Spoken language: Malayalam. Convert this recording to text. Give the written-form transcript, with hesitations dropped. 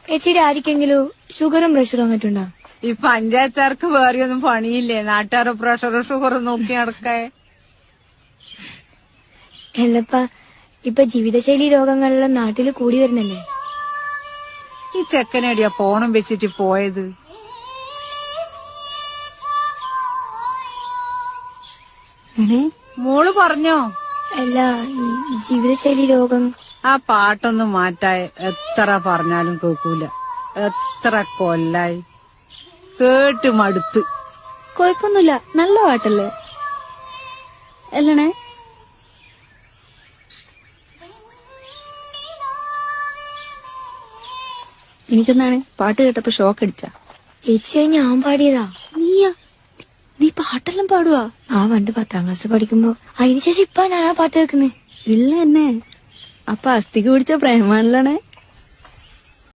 ചേച്ചിയുടെ ആർക്കെങ്കിലും ഷുഗറും പ്രഷറും മറ്റുണ്ടോ? ഈ പഞ്ചായത്തുകാർക്ക് വേറെയൊന്നും പണിയില്ലേ? നാട്ടുകാരെ പ്രഷറും ഷുഗറും നോക്കി നടക്കേ. അല്ലപ്പ ഇപ്പൊ ജീവിതശൈലി രോഗങ്ങളെല്ലാം നാട്ടില് കൂടി വരുന്നല്ലേ. ഈ ചെക്കനടിയാ ഫോണും വെച്ചിട്ട് പോയത്. മോള് പറഞ്ഞോ? അല്ല, ഈ ജീവിതശൈലി രോഗം. ആ പാട്ടൊന്നും മാറ്റാൻ എത്ര പറഞ്ഞാലും കേൾക്കൂല. എത്ര കൊല്ലായി കേട്ട് മടുത്ത്. കൊഴപ്പൊന്നുമില്ല, നല്ല പാട്ടല്ലേ അല്ലണേ? എനിക്കെന്താണ് പാട്ട് കേട്ടപ്പോ ഷോക്ക് അടിച്ചാ? ചേച്ചി ഞാൻ പാടിയതാ. നീ പാട്ടെല്ലാം പാടുവാ? ആ പണ്ട് 10ാം ക്ലാസ് പഠിക്കുമ്പോ. അതിനുശേഷം ഇപ്പൊ ഞാൻ ആ പാട്ട് കേൾക്കുന്നേ. ഇല്ല എന്നെ അപ്പൊ അസ്ഥിക്ക് പിടിച്ച പ്രേമാണല്ലോണേ.